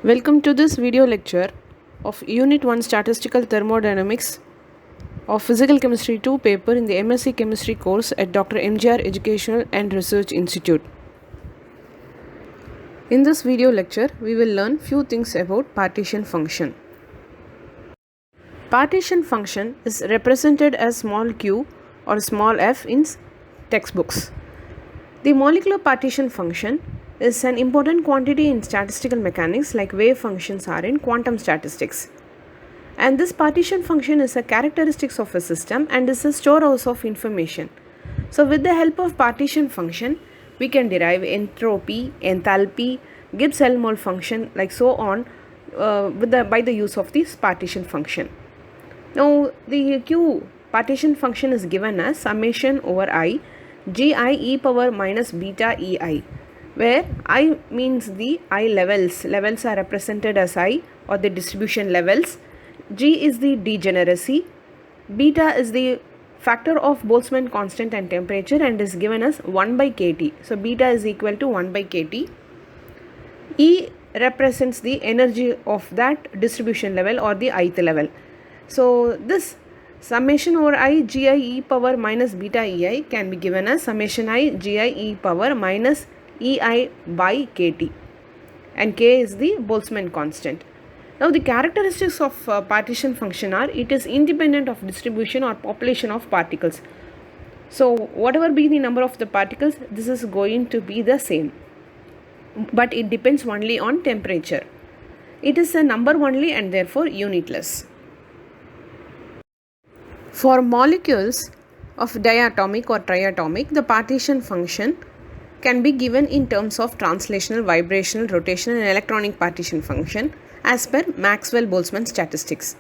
Welcome to this video lecture of Unit 1 Statistical Thermodynamics of Physical Chemistry 2 paper in the MSc Chemistry course at Dr. MGR Educational and Research Institute. In this video lecture, we will learn few things about partition function. Partition function is represented as small q or small f in textbooks. The molecular partition function is an important quantity in statistical mechanics like wave functions are in quantum statistics. And this partition function is a characteristic of a system and is a storehouse of information. So with the help of partition function, we can derive entropy, enthalpy, Gibbs-Helmholtz function like so on by the use of this partition function. Now the Q partition function is given as summation over I gi e power minus beta ei, where I means the I levels. Levels are represented as I or the distribution levels. G is the degeneracy. Beta is the factor of Boltzmann constant and temperature and is given as 1 by kT. So beta is equal to 1 by kT. E represents the energy of that distribution level or the ith level. So this summation over I gi e power minus beta ei can be given as summation I gi e power minus ei by kT, and k is the Boltzmann constant. Now the characteristics of partition function are it is independent of distribution or population of particles. So whatever be the number of the particles, this is going to be the same, but it depends only on temperature. It is a number only and therefore unitless. For molecules of diatomic or triatomic, the partition function can be given in terms of translational, vibrational, rotational and electronic partition function as per Maxwell-Boltzmann statistics.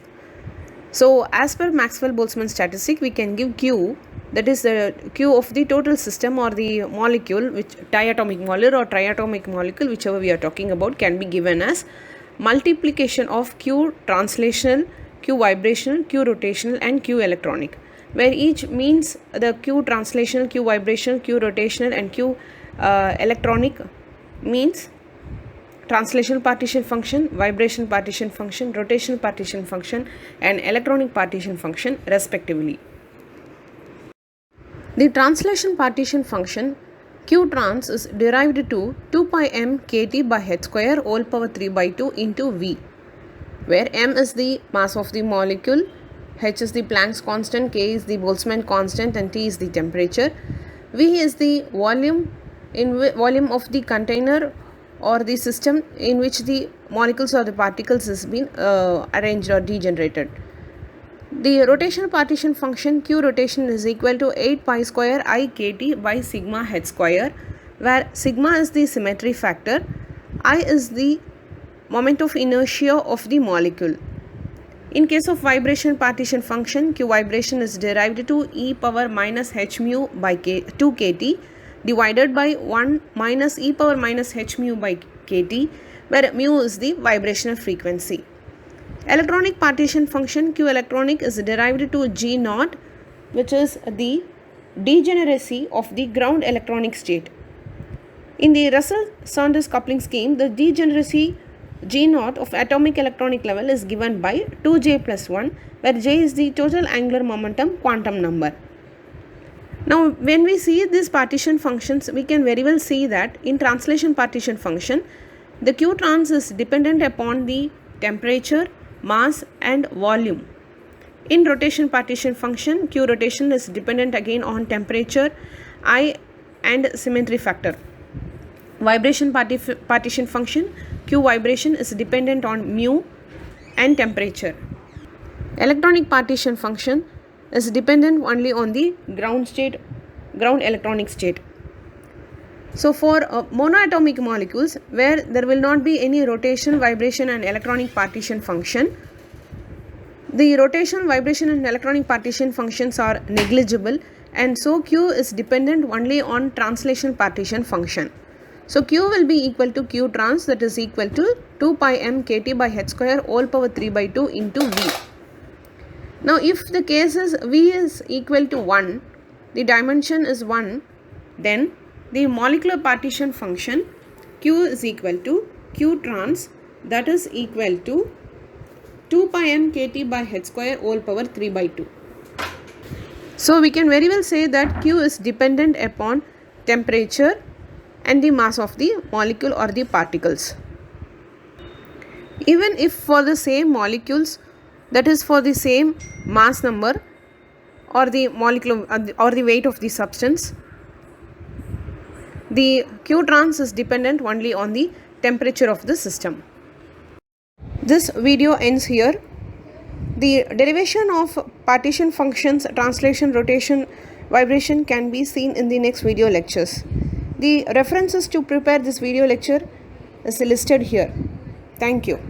So as per Maxwell-Boltzmann statistic, we can give Q, that is the Q of the total system or the molecule, which diatomic molecule or triatomic molecule, whichever we are talking about, can be given as multiplication of Q translational, Q vibrational, Q rotational and Q electronic, where each means the Q translational, Q vibrational, Q rotational and Q electronic means translational partition function, vibration partition function, rotational partition function and electronic partition function respectively. The translation partition function Q trans is derived to 2 pi m kT by h square whole power 3 by 2 into V, where m is the mass of the molecule, h is the Planck's constant, k is the Boltzmann constant and T is the temperature. V is the volume of the container or the system in which the molecules or the particles has been arranged or degenerated. The rotational partition function Q rotation is equal to 8 pi square I kT by sigma h square, where sigma is the symmetry factor, I is the moment of inertia of the molecule. In case of vibration partition function, Q vibration is derived to e power minus h mu by 2 kT divided by 1 minus e power minus h mu by kT, where mu is the vibrational frequency. Electronic partition function Q electronic is derived to G naught, which is the degeneracy of the ground electronic state. In the Russell-Saunders coupling scheme, the degeneracy G naught of atomic electronic level is given by 2J plus 1, where J is the total angular momentum quantum number. Now when we see these partition functions, we can very well see that in translation partition function, the Q trans is dependent upon the temperature, mass and volume. In rotation partition function, Q rotation is dependent again on temperature, I and symmetry factor. Vibration partition function, Q vibration is dependent on mu and temperature. Electronic partition function is dependent only on the ground electronic state. So for monoatomic molecules, where there will not be any rotation, vibration and electronic partition function, the rotation, vibration and electronic partition functions are negligible, and so Q is dependent only on translation partition function. So Q will be equal to Q trans, that is equal to 2 pi m kT by h square whole power 3 by 2 into V. Now if the case is V is equal to 1, the dimension is 1, then the molecular partition function Q is equal to Q trans that is equal to 2 pi m kT by h square whole power 3 by 2. So we can very well say that Q is dependent upon temperature and the mass of the molecule or the particles. Even if for the same molecules, that is for the same mass number or the molecule or the weight of the substance, the Q trans is dependent only on the temperature of the system. This video ends here. The derivation of partition functions, translation, rotation, vibration can be seen in the next video lectures. The references to prepare this video lecture is listed here. Thank you.